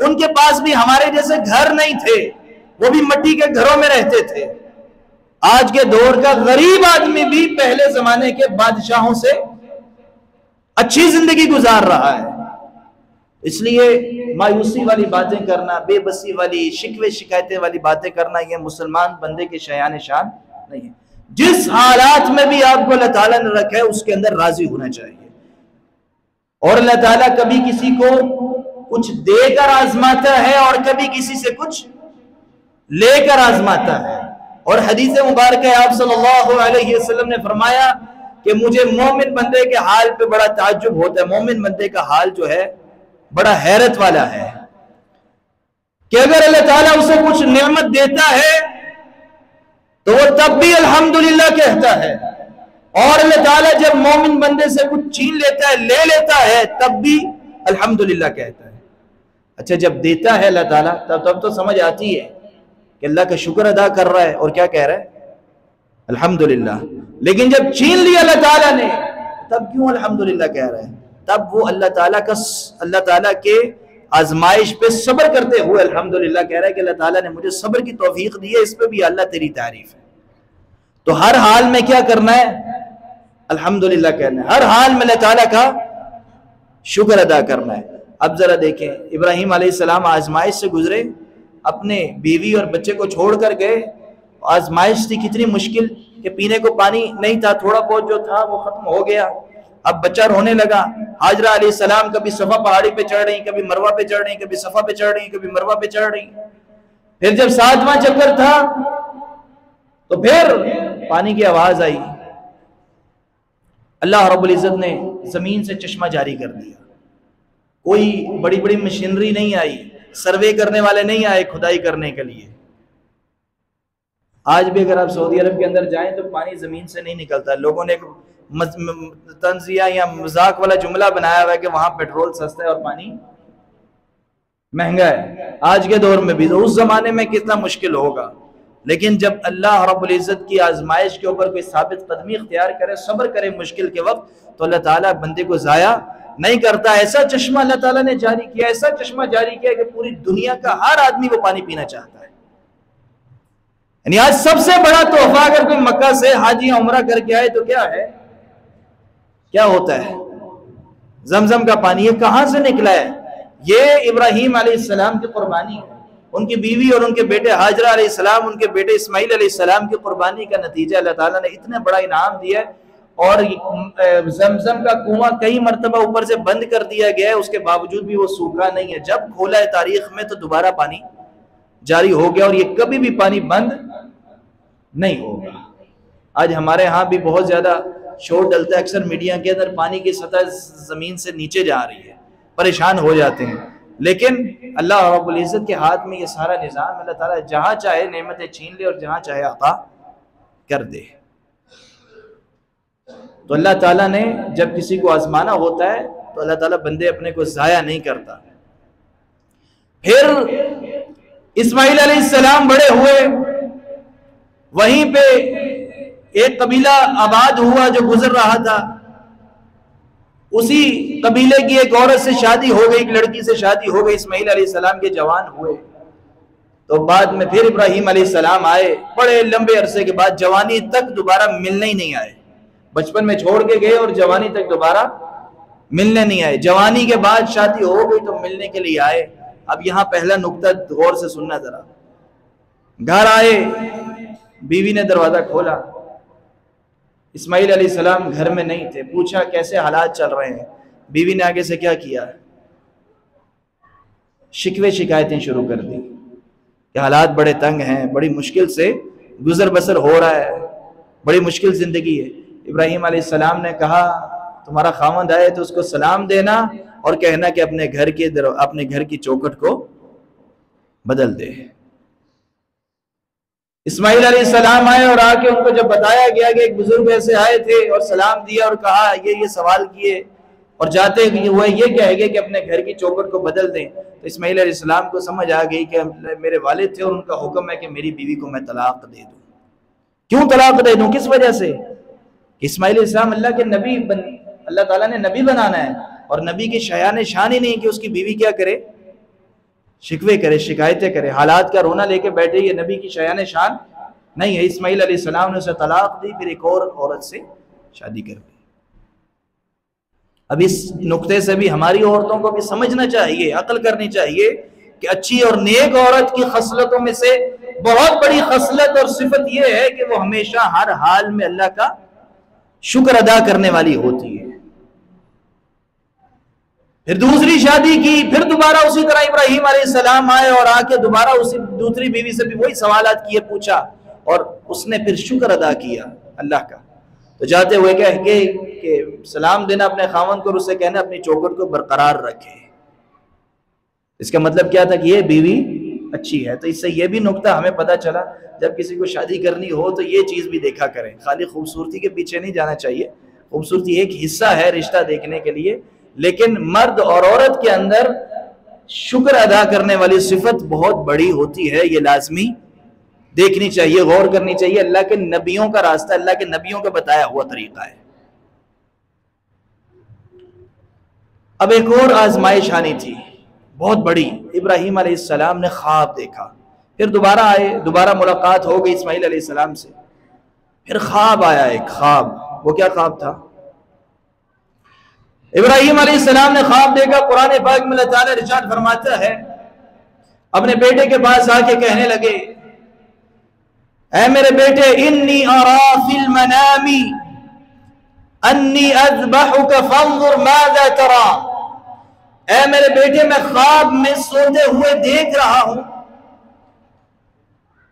ان کے پاس بھی ہمارے جیسے گھر نہیں تھے، وہ بھی مٹی کے گھروں میں رہتے تھے۔ آج کے دور کا غریب آدمی بھی پہلے زمانے کے بادشاہوں سے اچھی زندگی گزار رہا ہے۔ اس لیے مایوسی والی باتیں کرنا، بے بسی والی شکوے شکایتیں والی باتیں کرنا، یہ مسلمان بندے کے شایان شان نہیں ہے۔ جس حالات میں بھی آپ کو اللہ تعالیٰ نے رکھا ہے اس کے اندر راضی ہونا چاہیے، اور اللہ تعالیٰ کبھی کسی کو کچھ دے کر آزماتا ہے اور کبھی کسی سے کچھ لے کر آزماتا ہے۔ اور حدیث مبارکہ آپ صلی اللہ علیہ وسلم نے فرمایا کہ مجھے مومن بندے کے حال پہ بڑا تعجب ہوتا ہے، مومن بندے کا حال جو ہے بڑا حیرت والا ہے کہ اگر اللہ تعالیٰ اسے کچھ نعمت دیتا ہے تو وہ تب بھی الحمدللہ کہتا ہے، اور اللہ تعالیٰ جب مومن بندے سے کچھ چھین لیتا ہے، لے لیتا ہے، تب بھی الحمدللہ کہتا ہے۔ اچھا جب دیتا ہے اللہ تعالیٰ تب تو سمجھ آتی ہے کہ اللہ کا شکر ادا کر رہا ہے اور کیا کہہ رہا ہے؟ الحمدللہ۔ لیکن جب چھین لیا اللہ تعالیٰ نے تب کیوں الحمدللہ کہہ رہا ہے؟ تب وہ اللہ تعالیٰ کے آزمائش پہ صبر کرتے ہوئے الحمدللہ کہہ رہا ہے کہ اللہ تعالیٰ نے مجھے صبر کی توفیق دی ہے، اس پہ بھی اللہ تیری تعریف ہے۔ تو ہر حال میں کیا کرنا ہے؟ الحمدللہ کہنا ہے، ہر حال میں اللہ تعالیٰ کا شکر ادا کرنا ہے۔ اب ذرا دیکھیں ابراہیم علیہ السلام آزمائش سے گزرے، اپنے بیوی اور بچے کو چھوڑ کر گئے، آزمائش تھی کتنی مشکل کہ پینے کو پانی نہیں تھا، تھوڑا بہت جو تھا وہ ختم ہو گیا، اب بچہ رونے لگا۔ حاجرہ علیہ السلام کبھی صفا پہاڑی پہ چڑھ رہی، کبھی مروہ پہ چڑھ رہی، کبھی صفا پہ چڑھ رہی، کبھی مروہ پہ چڑھ رہی۔ پھر جب 7واں چکر تھا تو پھر پانی کی آواز آئی، اللہ رب العزت نے زمین سے چشمہ جاری کر دیا، کوئی بڑی بڑی مشینری نہیں آئی، سروے کرنے والے نہیں آئے کھدائی کرنے کے لیے۔ آج بھی اگر آپ سعودی عرب کے اندر جائیں تو پانی زمین سے نہیں نکلتا، لوگوں نے ایک تنزیہ یا مذاق والا جملہ بنایا ہوا ہے کہ وہاں پیٹرول سستا ہے اور پانی مہنگا ہے۔ آج کے دور میں بھی اس زمانے میں کتنا مشکل ہوگا، لیکن جب اللہ رب العزت کی آزمائش کے اوپر کوئی ثابت قدمی اختیار کرے، صبر کرے مشکل کے وقت، تو اللہ تعالیٰ بندے کو ضائع نہیں کرتا۔ ایسا چشمہ اللہ تعالیٰ نے جاری کیا، ایسا چشمہ جاری کیا کہ پوری دنیا کا ہر آدمی وہ پانی پینا چاہتا ہے۔ یعنی آج سب سے بڑا تحفہ اگر کوئی مکہ سے حج یا عمرہ کر کے آئے تو کیا ہے؟ کیا ہوتا ہے؟ زمزم کا پانی۔ یہ کہاں سے نکلا ہے؟ یہ ابراہیم علیہ السلام کی قربانی ہے، ان کی بیوی اور ان کے بیٹے حاجرہ علیہ السلام، ان کے بیٹے اسماعیل علیہ السلام کی قربانی کا نتیجہ اللہ تعالیٰ نے اتنا بڑا انعام دیا ہے۔ اور زمزم کا کنواں کئی مرتبہ اوپر سے بند کر دیا گیا ہے، اس کے باوجود بھی وہ سوکھا نہیں ہے۔ جب کھولا ہے تاریخ میں تو دوبارہ پانی جاری ہو گیا، اور یہ کبھی بھی پانی بند نہیں ہوگا۔ آج ہمارے ہاں بھی بہت زیادہ شور ڈلتا ہے، اکثر میڈیا کے اندر پانی کی سطح زمین سے نیچے جا رہی ہے، پریشان ہو جاتے ہیں، لیکن اللہ رب العزت کے ہاتھ میں یہ سارا نظام، اللہ تعالیٰ جہاں چاہے نعمتیں چھین لے اور جہاں چاہے عطا کر دے۔ تو اللہ تعالیٰ نے جب کسی کو آزمانا ہوتا ہے تو اللہ تعالیٰ بندے اپنے کو ضائع نہیں کرتا۔ پھر اسماعیل علیہ السلام بڑے ہوئے، وہیں پہ ایک قبیلہ آباد ہوا جو گزر رہا تھا، اسی قبیلے کی ایک عورت سے شادی ہو گئی، ایک لڑکی سے شادی ہو گئی، اسماعیل علیہ السلام کے جوان ہوئے۔ تو بعد میں پھر ابراہیم علیہ السلام آئے، بڑے لمبے عرصے کے بعد، جوانی تک دوبارہ ملنے ہی نہیں آئے، بچپن میں چھوڑ کے گئے اور جوانی تک دوبارہ ملنے نہیں آئے، جوانی کے بعد شادی ہو گئی تو ملنے کے لیے آئے۔ اب یہاں پہلا نقطہ غور سے سننا ذرا۔ گھر آئے، بیوی نے دروازہ کھولا، اسماعیل علیہ السلام گھر میں نہیں تھے، پوچھا کیسے حالات چل رہے ہیں؟ بیوی نے آگے سے کیا کیا؟ شکوے شکایتیں شروع کر دی کہ حالات بڑے تنگ ہیں، بڑی مشکل سے گزر بسر ہو رہا ہے، بڑی مشکل زندگی ہے۔ ابراہیم علیہ السلام نے کہا تمہارا خاوند آئے تو اس کو سلام دینا اور کہنا کہ اپنے گھر کی چوکھٹ کو بدل دے۔ اسماعیل علیہ السلام آئے اور آ کے ان کو جب بتایا گیا کہ ایک بزرگ ایسے آئے تھے اور سلام دیا اور کہا یہ سوال کیے اور جاتے ہوئے یہ کہے گے کہ اپنے گھر کی چوکھٹ کو بدل دیں، تو اسماعیل علیہ السلام کو سمجھ آ گئی کہ میرے والد تھے اور ان کا حکم ہے کہ میری بیوی کو میں طلاق دے دوں۔ کیوں طلاق دے دوں؟ کس وجہ سے؟ کہ اسماعیل علیہ السلام اللہ کے نبی اللہ تعالیٰ نے نبی بنانا ہے، اور نبی کی شایان شان ہی نہیں کہ اس کی بیوی کیا کرے؟ شکوے کرے، شکایتیں کرے، حالات کا رونا لے کے بیٹھے، یہ نبی کی شایان شان نہیں ہے۔ اسماعیل علیہ السلام نے اسے طلاق دی، پھر ایک اور عورت سے شادی کر دی۔ اب اس نقطے سے بھی ہماری عورتوں کو بھی سمجھنا چاہیے، عقل کرنی چاہیے کہ اچھی اور نیک عورت کی خصلتوں میں سے بہت بڑی خصلت اور صفت یہ ہے کہ وہ ہمیشہ ہر حال میں اللہ کا شکر ادا کرنے والی ہوتی ہے۔ پھر دوسری شادی کی، پھر دوبارہ اسی طرح ابراہیم علیہ السلام آئے اور آ کے دوبارہ اسی دوسری بیوی سے بھی وہی سوالات کیے، پوچھا، اور اس نے پھر شکر ادا کیا اللہ کا۔ تو جاتے ہوئے کہ سلام دینا اپنے خاوند کو اور اسے کہنا اپنی چوکھٹ کو برقرار رکھے۔ اس کا مطلب کیا تھا کہ یہ بیوی اچھی ہے۔ تو اس سے یہ بھی نقطہ ہمیں پتہ چلا، جب کسی کو شادی کرنی ہو تو یہ چیز بھی دیکھا کریں، خالی خوبصورتی کے پیچھے نہیں جانا چاہیے۔ خوبصورتی ایک حصہ ہے رشتہ دیکھنے کے لیے، لیکن مرد اور عورت کے اندر شکر ادا کرنے والی صفت بہت بڑی ہوتی ہے، یہ لازمی دیکھنی چاہیے، غور کرنی چاہیے۔ اللہ کے نبیوں کا راستہ، اللہ کے نبیوں کا بتایا ہوا طریقہ ہے۔ اب ایک اور آزمائش آنی تھی بہت بڑی۔ ابراہیم علیہ السلام نے خواب دیکھا، پھر دوبارہ آئے، دوبارہ ملاقات ہو گئی اسماعیل علیہ السلام سے، پھر خواب آیا ایک خواب۔ وہ کیا خواب تھا؟ ابراہیم علیہ السلام نے خواب دیکھا۔ قرآن پاک میں اللہ تعالیٰ ارشاد فرماتا ہے، اپنے بیٹے کے پاس آ کے کہنے لگے، اے میرے بیٹے، انی ارا فی المنام انی اذبحک فانظر ماذا ترى۔ اے میرے بیٹے، میں خواب میں سوتے ہوئے دیکھ رہا ہوں،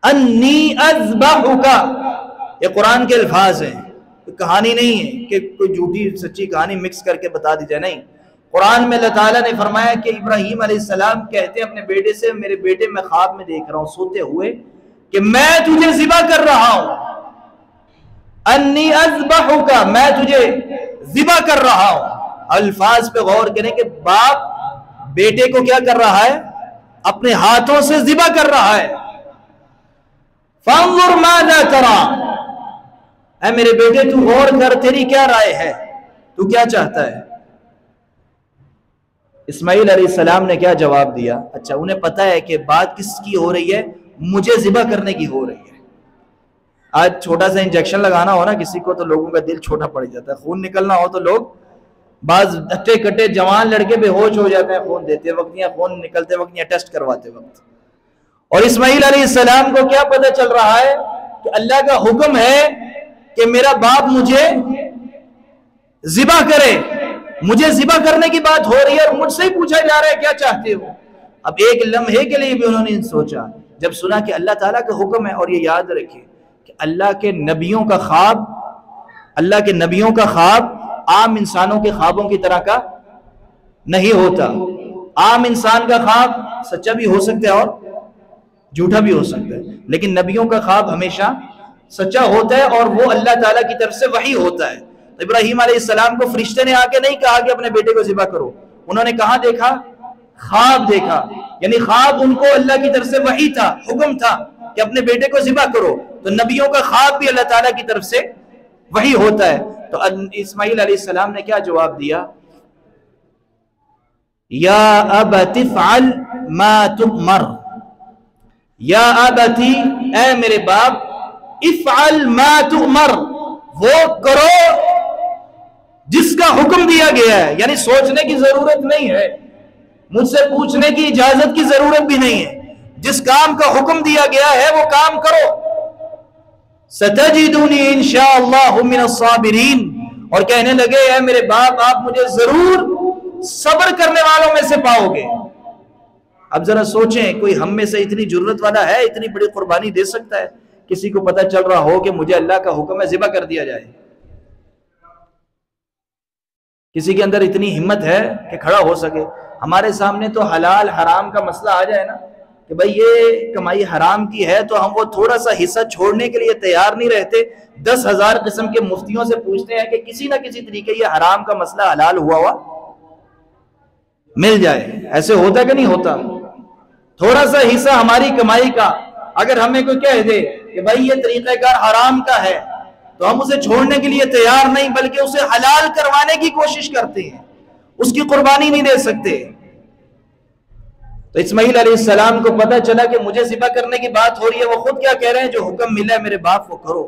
انی اذبحک، یہ قرآن کے الفاظ ہیں، کہانی نہیں ہے کہ کوئی جھوٹی سچی کہانی مکس کر کے بتا دی جائے، نہیں۔ قرآن میں اللہ تعالیٰ نے فرمایا کہ ابراہیم علیہ السلام کہتے ہیں اپنے بیٹے سے، میرے بیٹے میں خواب میں دیکھ رہا ہوں سوتے ہوئے کہ میں تجھے ذبح کر رہا ہوں، انی اذبحک، میں تجھے ذبح کر رہا ہوں۔ الفاظ پہ غور کریں کہ باپ بیٹے کو کیا کر رہا ہے؟ اپنے ہاتھوں سے ذبح کر رہا ہے۔ فانظر ماذا ترى، اے میرے بیٹے تو غور کر، تیری کیا رائے ہے، تو کیا چاہتا ہے؟ اسماعیل علیہ السلام نے کیا جواب دیا؟ اچھا، انہیں پتا ہے کہ بات کس کی ہو رہی ہے، مجھے ذبح کرنے کی ہو رہی ہے۔ آج چھوٹا سا انجیکشن لگانا ہو نا کسی کو تو لوگوں کا دل چھوٹا پڑ جاتا ہے، خون نکلنا ہو تو لوگ بعض ہٹے کٹے جوان لڑکے بے ہوش ہو جاتے ہیں خون دیتے وقت یا خون نکلتے وقت یا ٹیسٹ کرواتے وقت۔ اور اسماعیل علیہ السلام کو کیا پتہ چل رہا ہے کہ اللہ کا حکم ہے کہ میرا باپ مجھے ذبح کرے، مجھے ذبح کرنے کی بات ہو رہی ہے اور مجھ سے ہی پوچھا جا رہا ہے کیا چاہتے ہو۔ اب ایک لمحے کے لیے بھی انہوں نے سوچا، جب سنا کہ اللہ تعالیٰ کا حکم ہے، اور یہ یاد رکھیں کہ اللہ کے نبیوں کا خواب، اللہ کے نبیوں کا خواب عام انسانوں کے خوابوں کی طرح کا نہیں ہوتا۔ عام انسان کا خواب سچا بھی ہو سکتا ہے اور جھوٹا بھی ہو سکتا ہے، لیکن نبیوں کا خواب ہمیشہ سچا ہوتا ہے اور وہ اللہ تعالیٰ کی طرف سے وحی ہوتا ہے۔ تو ابراہیم علیہ السلام کو فرشتے نے آ کے نہیں کہا کہ اپنے بیٹے کو ذبح کرو، انہوں نے کہاں دیکھا؟ خواب دیکھا، یعنی خواب ان کو اللہ کی طرف سے وحی تھا، حکم تھا کہ اپنے بیٹے کو ذبح کرو۔ تو نبیوں کا خواب بھی اللہ تعالیٰ کی طرف سے وحی ہوتا ہے۔ تو اسماعیل علیہ السلام نے کیا جواب دیا؟ یا ابت افعل ما تؤمر، یا ابتی، اے میرے باپ، افعل ما تؤمر، وہ کرو جس کا حکم دیا گیا ہے، یعنی سوچنے کی ضرورت نہیں ہے، مجھ سے پوچھنے کی اجازت کی ضرورت بھی نہیں ہے، جس کام کا حکم دیا گیا ہے وہ کام کرو۔ ستجدونی انشاءاللہ من الصابرین، اور کہنے لگے اے میرے باپ آپ مجھے ضرور صبر کرنے والوں میں سے پاؤ گے۔ اب ذرا سوچیں، کوئی ہم میں سے اتنی جرت والا ہے، اتنی بڑی قربانی دے سکتا ہے؟ کسی کو پتہ چل رہا ہو کہ مجھے اللہ کا حکم ہے ذبح کر دیا جائے، کسی کے اندر اتنی ہمت ہے کہ کھڑا ہو سکے؟ ہمارے سامنے تو حلال حرام کا مسئلہ آ جائے نا کہ بھئی یہ کمائی حرام کی ہے، تو ہم وہ تھوڑا سا حصہ چھوڑنے کے لیے تیار نہیں رہتے۔ 10,000 قسم کے مفتیوں سے پوچھتے ہیں کہ کسی نہ کسی طریقے یہ حرام کا مسئلہ حلال ہوا مل جائے۔ ایسے ہوتا کہ نہیں ہوتا؟ تھوڑا سا حصہ ہماری کمائی کا اگر ہمیں کوئی کہہ دے کہ بھائی یہ طریقہ کار حرام کا ہے، تو ہم اسے چھوڑنے کے لیے تیار نہیں، بلکہ اسے حلال کروانے کی کوشش کرتے ہیں، اس کی قربانی نہیں دے سکتے۔ تو اسماعیل علیہ السلام کو پتہ چلا کہ مجھے ذبح کرنے کی بات ہو رہی ہے، وہ خود کیا کہہ رہے ہیں؟ جو حکم ملا ہے میرے باپ وہ کرو۔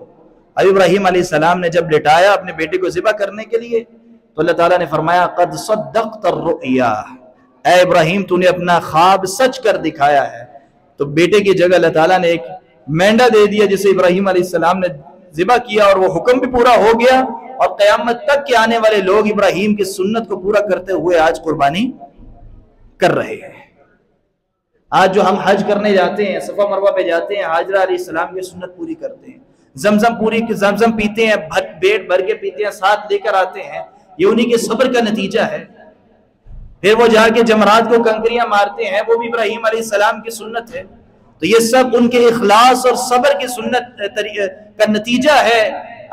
اب ابراہیم علیہ السلام نے جب لٹایا اپنے بیٹے کو ذبح کرنے کے لیے، تو اللہ تعالیٰ نے فرمایا قد صدقت الرؤیا، اے ابراہیم تو نے اپنا خواب سچ کر دکھایا ہے۔ تو بیٹے کی جگہ اللہ تعالیٰ نے ایک مینڈا دے دیا جسے ابراہیم علیہ السلام نے ذبح کیا، اور وہ حکم بھی پورا ہو گیا، اور قیامت تک کے آنے والے لوگ ابراہیم کی سنت کو پورا کرتے ہوئے آج قربانی کر رہے ہیں۔ آج جو ہم حج کرنے جاتے ہیں، صفا مروہ پہ جاتے ہیں، حاجرہ علیہ السلام کی سنت پوری کرتے ہیں، زمزم پیتے ہیں، پیٹ بھر کے پیتے ہیں، ساتھ لے کر آتے ہیں، یہ انہی کے صبر کا نتیجہ ہے۔ پھر وہ جا کے جمرات کو کنکریاں مارتے ہیں، وہ بھی ابراہیم علیہ السلام کی سنت ہے۔ تو یہ سب ان کے اخلاص اور صبر کی سنت کا نتیجہ ہے۔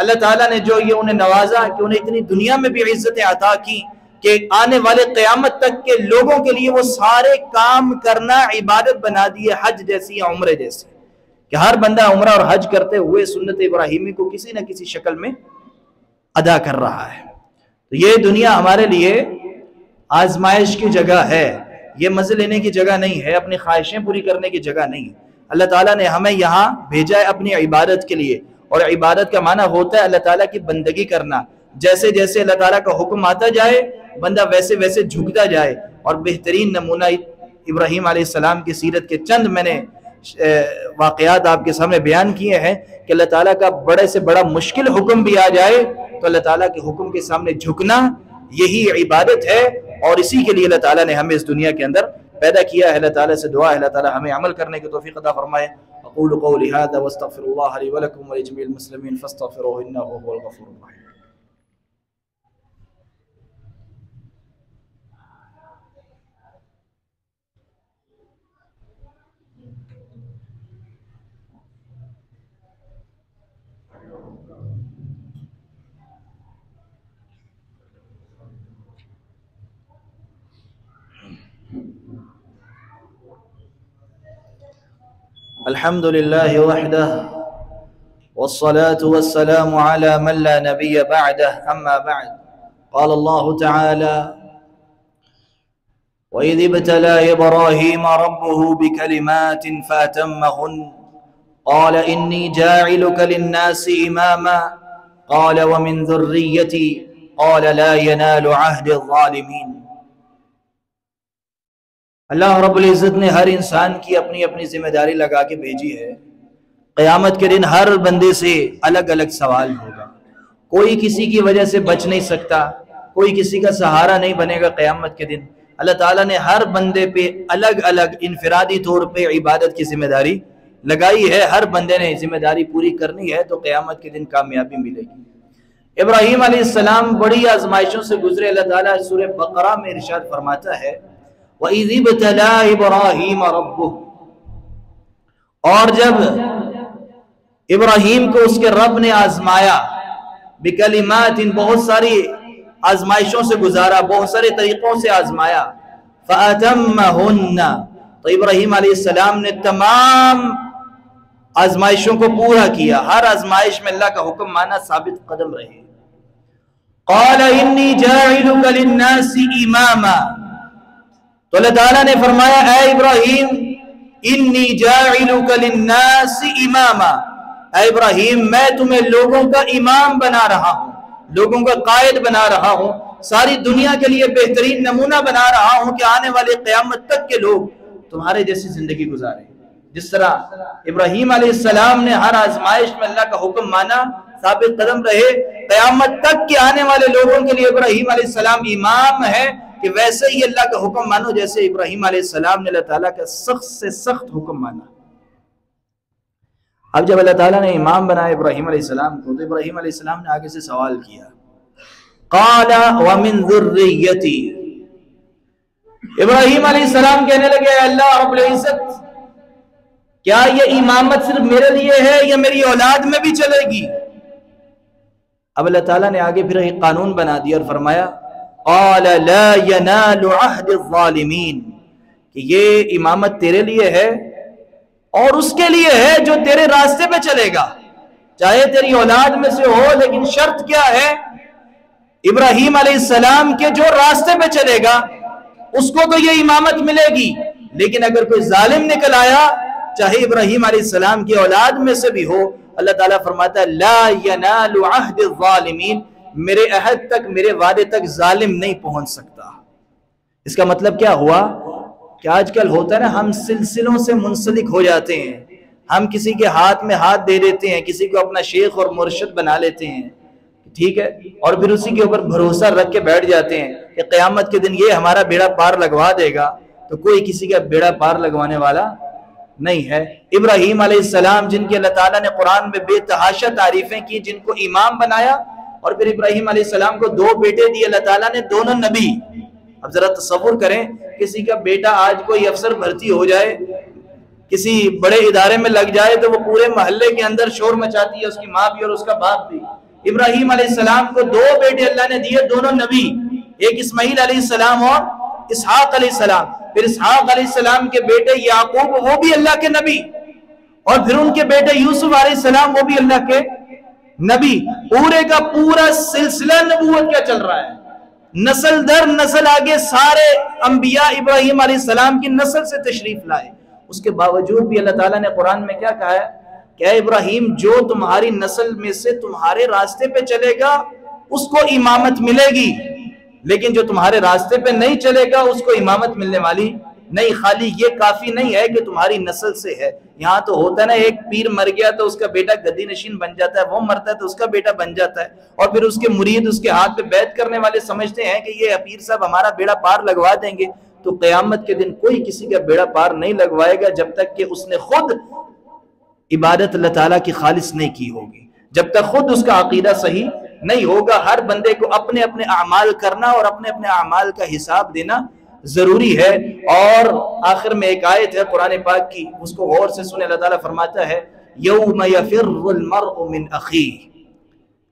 اللہ تعالیٰ نے جو یہ انہیں نوازا کہ انہیں اتنی دنیا میں بھی عزتیں عطا کی کہ آنے والے قیامت تک کے لوگوں کے لیے وہ سارے کام کرنا عبادت بنا دیے، حج جیسی یا عمرے جیسی، کہ ہر بندہ عمرہ اور حج کرتے ہوئے سنت ابراہیمی کو کسی نہ کسی شکل میں ادا کر رہا ہے۔ تو یہ دنیا ہمارے لیے آزمائش کی جگہ ہے، یہ مزے لینے کی جگہ نہیں ہے، اپنی خواہشیں پوری کرنے کی جگہ نہیں۔ اللہ تعالیٰ نے ہمیں یہاں بھیجا ہے اپنی عبادت کے لیے، اور عبادت کا معنی ہوتا ہے اللہ تعالیٰ کی بندگی کرنا۔ جیسے جیسے اللہ تعالیٰ کا حکم آتا جائے بندہ ویسے ویسے جھکتا جائے۔ اور بہترین نمونہ ابراہیم علیہ السلام کی سیرت کے چند میں نے واقعات آپ کے سامنے بیان کیے ہیں کہ اللہ تعالیٰ کا بڑے سے بڑا مشکل حکم بھی آ جائے تو اللہ تعالیٰ کے حکم کے سامنے جھکنا یہی عبادت ہے، اور اسی کے لیے اللہ تعالیٰ نے ہمیں اس دنیا کے اندر پیدا کیا ہے۔ اللہ تعالیٰ سے دعا ہے اللہ تعالیٰ ہمیں عمل کرنے کی توفیق عطا فرمائے۔ اقول قولی هذا واستغفر الله لي ولكم ولجميع المسلمين فاستغفروه انه هو الغفور الرحيم۔ الحمد لله وحده والصلاة والسلام على من لا نبي بعده، أما بعد قال الله تعالى وإذ ابتلى إبراهيم ربه بكلمات فأتمهن قال إني جاعلك للناس إماما قال ومن ذريتي قال لا ينال عهد الظالمين۔ اللہ رب العزت نے ہر انسان کی اپنی اپنی ذمہ داری لگا کے بھیجی ہے۔ قیامت کے دن ہر بندے سے الگ الگ سوال ہوگا، کوئی کسی کی وجہ سے بچ نہیں سکتا، کوئی کسی کا سہارا نہیں بنے گا قیامت کے دن۔ اللہ تعالیٰ نے ہر بندے پہ الگ الگ انفرادی طور پہ عبادت کی ذمہ داری لگائی ہے، ہر بندے نے ذمہ داری پوری کرنی ہے تو قیامت کے دن کامیابی ملے گی۔ ابراہیم علیہ السلام بڑی آزمائشوں سے گزرے۔ اللہ تعالیٰ سورہ بقرہ میں ارشاد فرماتا ہے وَإِذِ ابْتَلَىٰ إِبْرَاهِيمَ رَبُّهُ، اور جب ابراہیم کو اس کے رب نے آزمایا، بکلمات، بہت ساری آزمائشوں سے گزارا، بہت سارے طریقوں سے آزمایا، فَأَتَمَّهُنَّ، تو ابراہیم علیہ السلام نے تمام آزمائشوں کو پورا کیا۔ ہر آزمائش میں اللہ کا حکم مانا ثابت قدم رہے۔ قَالَ إِنِّي جَاعِلُكَ لِلنَّاسِ إِمَامًا، تو اللہ تعالیٰ نے فرمایا اے ابراہیم انی جاعلک للناس اماما، اے ابراہیم میں تمہیں لوگوں کا امام بنا رہا ہوں، لوگوں کا قائد بنا رہا ہوں، ساری دنیا کے لیے بہترین نمونہ بنا رہا ہوں کہ آنے والے قیامت تک کے لوگ تمہارے جیسی زندگی گزاریں۔ جس طرح ابراہیم علیہ السلام نے ہر آزمائش میں اللہ کا حکم مانا، ثابت قدم رہے، قیامت تک کے آنے والے لوگوں کے لیے ابراہیم علیہ السلام امام ہے کہ ویسے ہی اللہ کا حکم مانو جیسے ابراہیم علیہ السلام نے اللہ تعالیٰ کا سخت سے سخت حکم مانا۔ اب جب اللہ تعالیٰ نے امام بنایا ابراہیم علیہ السلام کو، تو ابراہیم علیہ السلام نے آگے سے سوال کیا، قال ومن ذریتی، ابراہیم علیہ السلام کہنے لگے اے اللہ رب العزت، کیا یہ امامت صرف میرے لیے ہے یا میری اولاد میں بھی چلے گی؟ اب اللہ تعالیٰ نے آگے پھر ایک قانون بنا دیا اور فرمایا قال لا ينال عهد الظالمین، کہ یہ امامت تیرے لیے ہے اور اس کے لیے ہے جو تیرے راستے پہ چلے گا، چاہے تیری اولاد میں سے ہو، لیکن شرط کیا ہے؟ ابراہیم علیہ السلام کے جو راستے پہ چلے گا اس کو تو یہ امامت ملے گی، لیکن اگر کوئی ظالم نکل آیا، چاہے ابراہیم علیہ السلام کی اولاد میں سے بھی ہو، اللہ تعالیٰ فرماتا ہے لا ینال عہد الظالمین، میرے عہد تک، میرے وعدے تک ظالم نہیں پہنچ سکتا۔ اس کا مطلب کیا ہوا کہ آج کل ہوتا ہے نا، ہم سلسلوں سے منسلک ہو جاتے ہیں، ہم کسی کے ہاتھ میں ہاتھ دے دیتے ہیں، کسی کو اپنا شیخ اور مرشد بنا لیتے ہیں، ٹھیک ہے، اور پھر اسی کے اوپر بھروسہ رکھ کے بیٹھ جاتے ہیں کہ قیامت کے دن یہ ہمارا بیڑا پار لگوا دے گا، تو کوئی کسی کا بیڑا پار لگوانے والا نہیں ہے۔ ابراہیم علیہ السلام جن کی اللہ تعالیٰ نے قرآن میں بے تحاشا تعریفیں کی، جن کو امام بنایا، اور پھر ابراہیم علیہ السلام کو 2 بیٹے دیے اللہ تعالیٰ نے، دونوں نبی۔ اب ذرا تصور کریں، کسی کا بیٹا آج کوئی افسر بھرتی ہو جائے، کسی بڑے ادارے میں لگ جائے، تو وہ پورے محلے کے اندر شور مچاتی ہے، اس کی ماں بھی اور اس کا باپ بھی۔ ابراہیم علیہ السلام کو 2 بیٹے اللہ نے دیے، دونوں نبی، ایک اسماعیل علیہ السلام اور اسحاق علیہ السلام۔ پھر اسحاق علیہ السلام کے بیٹے یعقوب، وہ بھی اللہ کے نبی، اور پھر ان کے بیٹے یوسف علیہ السلام، وہ بھی اللہ کے نبی۔ پورے کا پورا سلسلہ نبوت کیا چل رہا ہے، نسل در نسل آگے سارے انبیاء ابراہیم علیہ السلام کی نسل سے تشریف لائے۔ اس کے باوجود بھی اللہ تعالیٰ نے قرآن میں کیا کہا ہے کہ اے ابراہیم، جو تمہاری نسل میں سے تمہارے راستے پہ چلے گا اس کو امامت ملے گی، لیکن جو تمہارے راستے پہ نہیں چلے گا اس کو امامت ملنے والی نہیں۔ خالی یہ کافی نہیں ہے کہ تمہاری نسل سے ہے، یہاں تو ہوتا ہے نا، ایک پیر مر گیا تو اس کا بیٹا گدی نشین بن جاتا ہے، وہ مرتا ہے تو اس کا بیٹا بن جاتا ہے، اور پھر اس کے مرید اس کے ہاتھ پہ بیعت کرنے والے سمجھتے ہیں کہ یہ پیر صاحب ہمارا بیڑا پار لگوا دیں گے۔ تو قیامت کے دن کوئی کسی کا بیڑا پار نہیں لگوائے گا جب تک کہ اس نے خود عبادت اللہ تعالیٰ کی خالص نہیں کی ہوگی، جب تک خود اس کا عقیدہ صحیح نہیں ہوگا۔ ہر بندے کو اپنے اپنے اعمال کرنا اور اپنے اپنے اعمال کا حساب دینا ضروری ہے۔ اور آخر میں ایک آیت ہے قرآن پاک کی، اس کو غور سے سنیں۔ اللہ تعالیٰ فرماتا ہے یوم یفر المرء من اخیہ،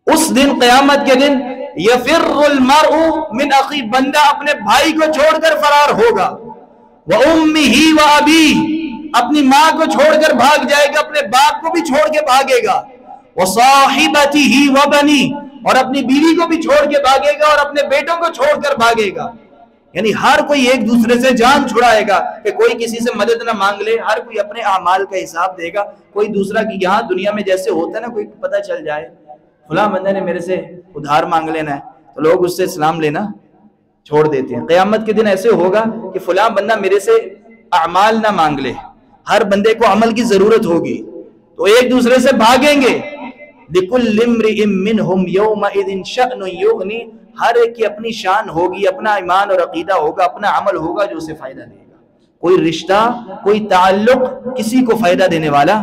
اس دن، قیامت کے دن، یفر المرء من اخیہ، بندہ اپنے بھائی کو چھوڑ کر فرار ہوگا، وامہ وابیہ، اپنی ماں کو چھوڑ کر بھاگ جائے گا، اپنے باپ کو بھی چھوڑ کے بھاگے گا، وصاحبتہ وبنیہ، اور اپنی بیوی کو بھی چھوڑ کے بھاگے گا اور اپنے بیٹوں کو چھوڑ کر بھاگے گا۔ یعنی ہر کوئی ایک دوسرے سے جان چھڑائے گا کہ کوئی کسی سے مدد نہ مانگ لے، ہر کوئی اپنے اعمال کا حساب دے گا۔ کوئی دوسرا کی، یہاں دنیا میں جیسے ہوتا ہے نا، کوئی پتہ چل جائے فلاں بندے نے میرے سے ادھار مانگ لینا ہے، تو لوگ اس سے اسلام لینا چھوڑ دیتے ہیں۔ قیامت کے دن ایسے ہوگا کہ فلاں بندہ میرے سے اعمال نہ مانگ لے، ہر بندے کو عمل کی ضرورت ہوگی، تو ایک دوسرے سے بھاگیں گے۔ لِكُلِّ امْرِئٍ مِّنْهُمْ يَوْمَئِذٍ شَأْنٌ يُغْنِي، ہر ایک کی اپنی شان ہوگی، اپنا ایمان اور عقیدہ ہوگا، اپنا عمل ہوگا جو اسے فائدہ دے گا۔ کوئی رشتہ، کوئی تعلق کسی کو فائدہ دینے والا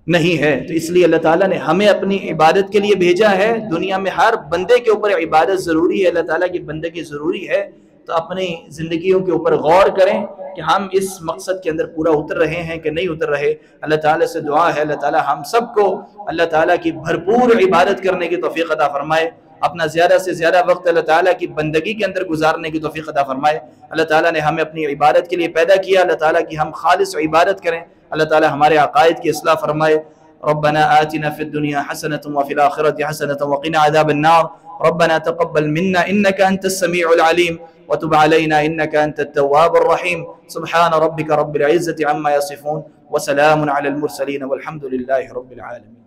نہیں ہے۔ تو اس لیے اللہ تعالیٰ نے ہمیں اپنی عبادت کے لیے بھیجا ہے۔ دنیا میں ہر بندے کے اوپر عبادت ضروری ہے، اللہ تعالیٰ کی بندگی ضروری ہے۔ تو اپنی زندگیوں کے اوپر غور کریں کہ ہم اس مقصد کے اندر پورا اتر رہے ہیں کہ نہیں اتر رہے۔ اللہ تعالیٰ سے دعا ہے اللہ تعالیٰ ہم سب کو اللہ تعالیٰ کی بھرپور عبادت کرنے کی توفیق عطا فرمائے، اپنا زیادہ سے زیادہ وقت اللہ تعالیٰ کی بندگی کے اندر گزارنے کی توفیق عطا فرمائے۔ اللہ تعالیٰ نے ہمیں اپنی عبادت کے لیے پیدا کیا، اللہ تعالیٰ کی ہم خالص عبادت کریں، اللہ تعالیٰ ہمارے عقائد کی اصلاح فرمائے۔ ربنا آتنا في الدنيا حسنة وفي الآخرة حسنة وقنا عذاب النار ربنا تقبل منا إنك أنت السميع العليم وتب علينا إنك أنت التواب الرحيم سبحان ربك رب العزة عما يصفون وسلام على المرسلين والحمد لله رب العالمين.